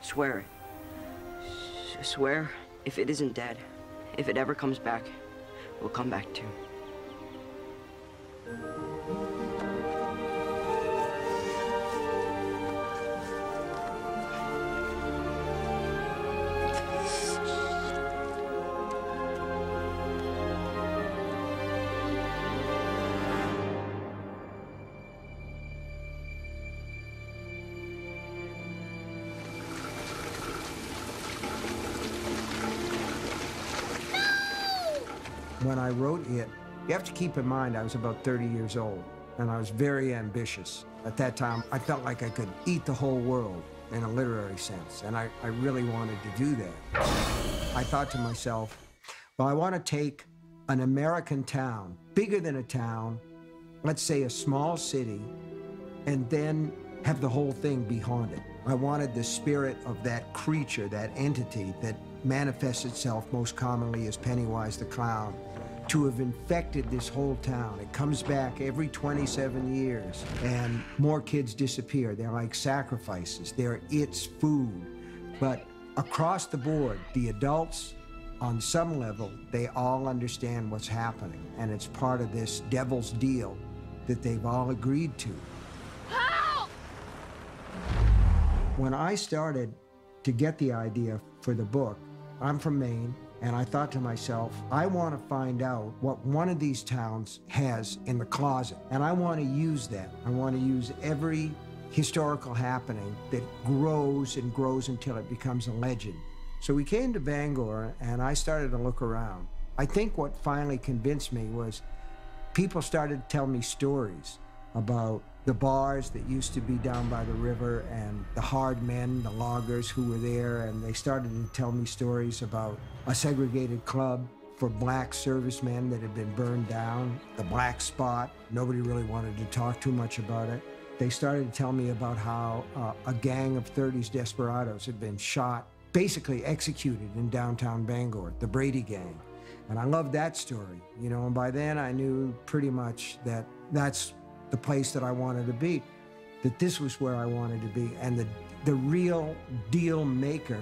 Swear it. Swear if it isn't dead, if it ever comes back, we'll come back too. When I wrote it, you have to keep in mind I was about 30 years old, and I was very ambitious. At that time, I felt like I could eat the whole world in a literary sense, and I really wanted to do that. I thought to myself, well, I want to take an American town, bigger than a town, let's say a small city, and then have the whole thing be haunted. I wanted the spirit of that creature, that entity that manifests itself most commonly as Pennywise the Clown, to have infected this whole town. It comes back every 27 years, and more kids disappear. They're like sacrifices. They're its food. But across the board, the adults, on some level, they all understand what's happening, and it's part of this devil's deal that they've all agreed to. Help! When I started to get the idea for the book, I'm from Maine, and I thought to myself, I want to find out what one of these towns has in the closet, and I want to use that. I want to use every historical happening that grows and grows until it becomes a legend. So we came to Bangor, and I started to look around. I think what finally convinced me was people started to tell me stories about the bars that used to be down by the river and the hard men, the loggers who were there, and they started to tell me stories about a segregated club for black servicemen that had been burned down, the Black Spot. Nobody really wanted to talk too much about it. They started to tell me about how a gang of 30s desperados had been shot, basically executed in downtown Bangor, the Brady Gang. And I loved that story, you know, and by then I knew pretty much that that's the place that I wanted to be, that this was where I wanted to be. And the real deal maker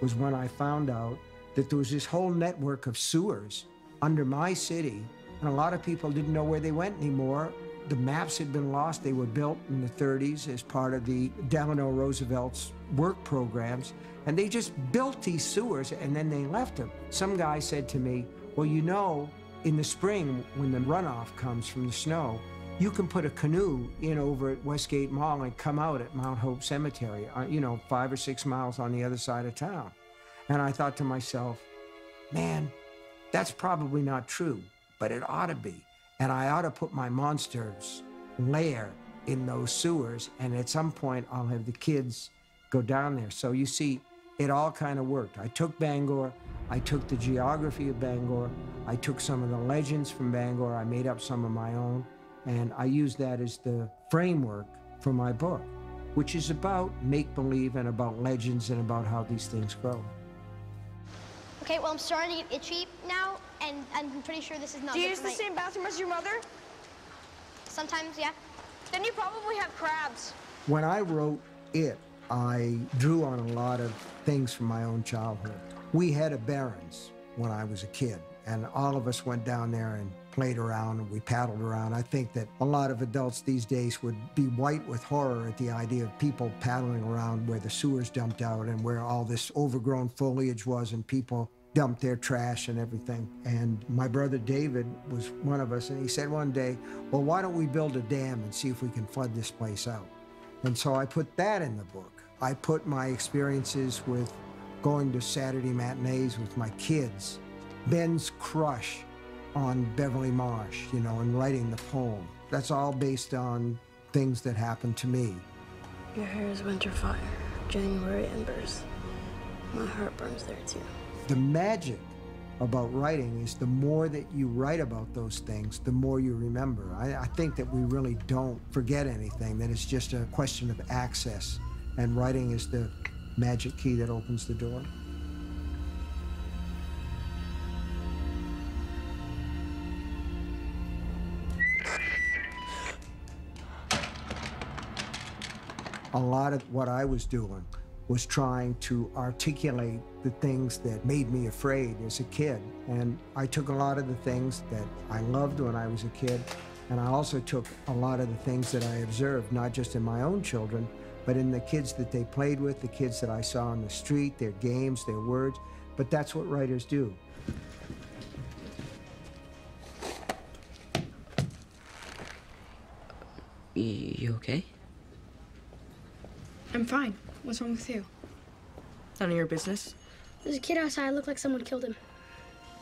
was when I found out that there was this whole network of sewers under my city, and a lot of people didn't know where they went anymore. The maps had been lost. They were built in the 30s as part of the Delano Roosevelt's work programs, and they just built these sewers and then they left them. Some guy said to me, well, you know, in the spring when the runoff comes from the snow, you can put a canoe in over at Westgate Mall and come out at Mount Hope Cemetery, you know, 5 or 6 miles on the other side of town. And I thought to myself, man, that's probably not true, but it ought to be. And I ought to put my monster's lair in those sewers, and at some point I'll have the kids go down there. So you see, it all kind of worked. I took Bangor, I took the geography of Bangor, I took some of the legends from Bangor, I made up some of my own, and I used that as the framework for my book, which is about make-believe and about legends and about how these things grow. Okay, well, I'm starting to get itchy now, and I'm pretty sure this is not Do you good use for the my... same bathroom as your mother? Sometimes, yeah. Then you probably have crabs. When I wrote it, I drew on a lot of things from my own childhood. We had a Barron's when I was a kid, and all of us went down there and played around and we paddled around. I think that a lot of adults these days would be white with horror at the idea of people paddling around where the sewers dumped out and where all this overgrown foliage was and people dumped their trash and everything. And my brother David was one of us, and he said one day, well, why don't we build a dam and see if we can flood this place out? And so I put that in the book. I put my experiences with going to Saturday matinees with my kids, Ben's crush on Beverly Marsh, you know, and writing the poem. That's all based on things that happened to me. Your hair is winter fire, January embers. My heart burns there too. The magic about writing is the more that you write about those things, the more you remember. I think that we really don't forget anything, that it's just a question of access, and writing is the magic key that opens the door. A lot of what I was doing was trying to articulate the things that made me afraid as a kid. And I took a lot of the things that I loved when I was a kid, and I also took a lot of the things that I observed, not just in my own children, but in the kids that they played with, the kids that I saw on the street, their games, their words. But that's what writers do. You okay? I'm fine. What's wrong with you? None of your business. There's a kid outside. Looked like someone killed him.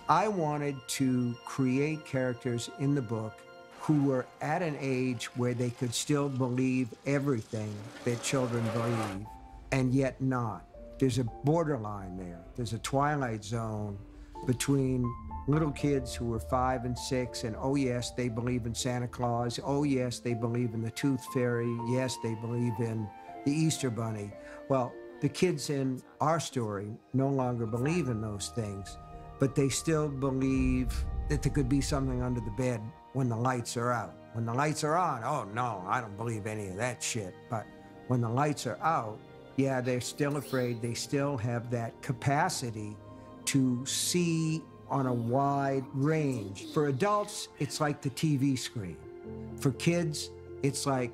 I wanted to create characters in the book who were at an age where they could still believe everything that children believe, and yet not. There's a borderline there. There's a twilight zone between little kids who are 5 and 6, and oh yes, they believe in Santa Claus. Oh yes, they believe in the Tooth Fairy. Yes, they believe in the Easter Bunny. Well, the kids in our story no longer believe in those things, but they still believe that there could be something under the bed when the lights are out. When the lights are on, oh no, I don't believe any of that shit. But when the lights are out, yeah, they're still afraid. They still have that capacity to see on a wide range. For adults, it's like the TV screen. For kids, it's like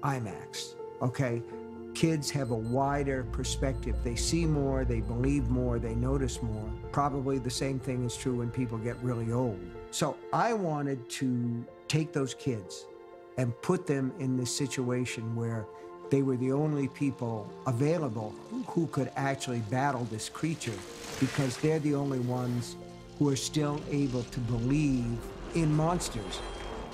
IMAX, okay? Kids have a wider perspective. They see more, they believe more, they notice more. Probably the same thing is true when people get really old. So I wanted to take those kids and put them in this situation where they were the only people available who could actually battle this creature, because they're the only ones who are still able to believe in monsters.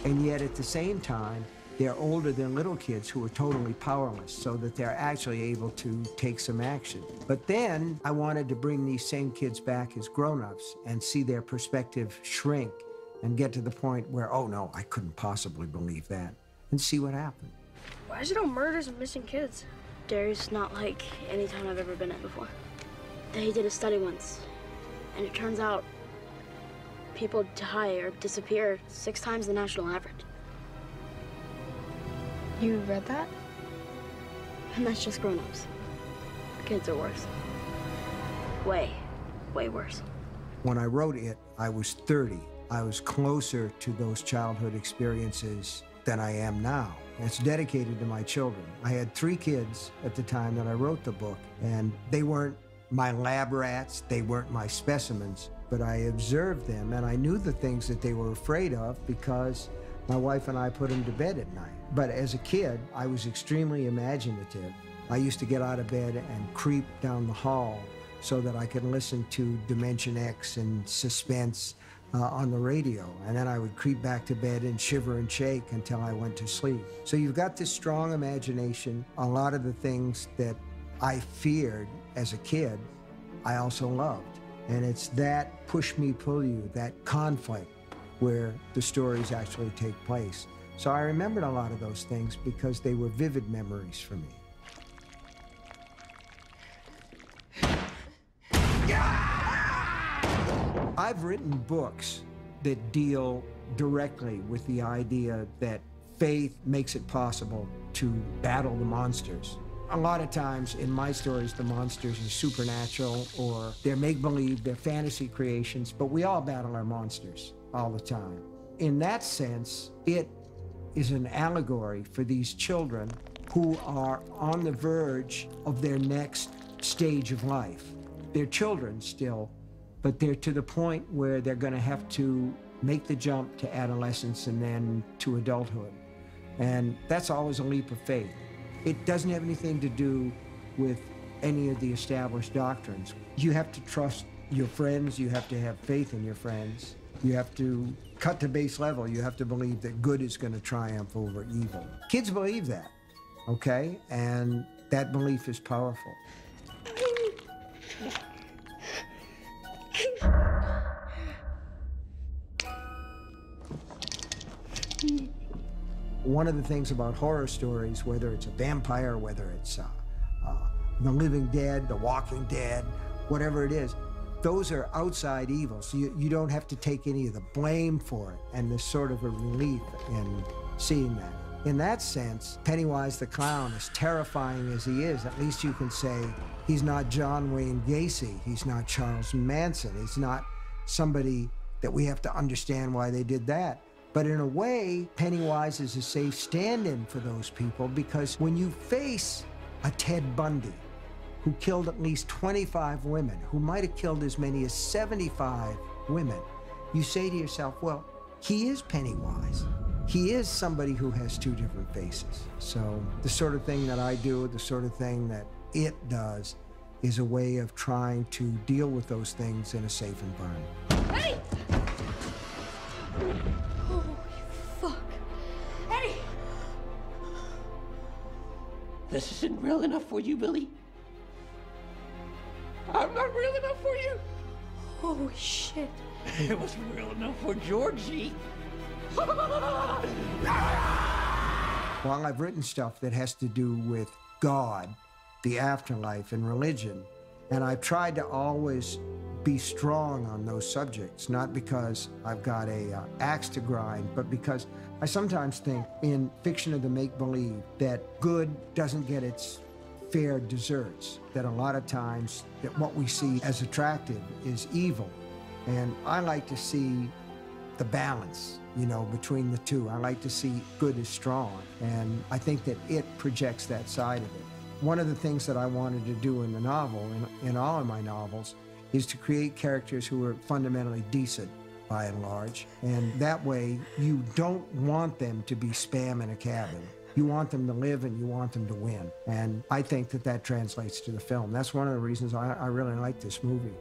And yet at the same time, they're older than little kids who are totally powerless, so that they're actually able to take some action. But then I wanted to bring these same kids back as grown-ups and see their perspective shrink and get to the point where, oh no, I couldn't possibly believe that, and see what happened. Why is it all murders and missing kids? Derry's not like any town I've ever been at before. They did a study once, and it turns out people die or disappear 6 times the national average. You read that? And that's just grown-ups. Kids are worse. Way, way worse. When I wrote it, I was 30. I was closer to those childhood experiences than I am now. It's dedicated to my children. I had 3 kids at the time that I wrote the book, and they weren't my lab rats, they weren't my specimens, but I observed them, and I knew the things that they were afraid of because my wife and I put them to bed at night. But as a kid, I was extremely imaginative. I used to get out of bed and creep down the hall so that I could listen to Dimension X and Suspense on the radio. And then I would creep back to bed and shiver and shake until I went to sleep. So you've got this strong imagination. A lot of the things that I feared as a kid, I also loved. And it's that push me, pull you, that conflict where the stories actually take place. So I remembered a lot of those things because they were vivid memories for me. I've written books that deal directly with the idea that faith makes it possible to battle the monsters. A lot of times in my stories, the monsters are supernatural or they're make-believe, they're fantasy creations, but we all battle our monsters all the time. In that sense, it is an allegory for these children who are on the verge of their next stage of life. They're children still, but they're to the point where they're going to have to make the jump to adolescence and then to adulthood. And that's always a leap of faith. It doesn't have anything to do with any of the established doctrines. You have to trust your friends, you have to have faith in your friends. You have to cut to base level. You have to believe that good is going to triumph over evil. Kids believe that, okay? And that belief is powerful. One of the things about horror stories, whether it's a vampire, whether it's the living dead, the walking dead, whatever it is, those are outside evils. So you don't have to take any of the blame for it. And there's sort of a relief in seeing that. in that sense, Pennywise the Clown, as terrifying as he is, at least you can say he's not John Wayne Gacy, he's not Charles Manson, he's not somebody that we have to understand why they did that. But in a way, Pennywise is a safe stand-in for those people, because when you face a Ted Bundy, who killed at least 25 women, who might have killed as many as 75 women, you say to yourself, well, he is Pennywise. He is somebody who has two different faces. So the sort of thing that I do, the sort of thing that it does, is a way of trying to deal with those things in a safe environment. Eddie! Holy fuck. Eddie! This isn't real enough for you, Billy. I'm not real enough for you. Holy shit. It wasn't real enough for Georgie. While I've written stuff that has to do with God, the afterlife, and religion, and I've tried to always be strong on those subjects, not because I've got a axe to grind, but because I sometimes think in fiction of the make-believe that good doesn't get its fair deserts, that a lot of times that what we see as attractive is evil. And I like to see the balance, you know, between the two. I like to see good is strong, and I think that it projects that side of it. One of the things that I wanted to do in the novel, in all of my novels, is to create characters who are fundamentally decent, by and large. And that way, you don't want them to be spam in a cabin. You want them to live and you want them to win. And I think that that translates to the film. That's one of the reasons I really like this movie.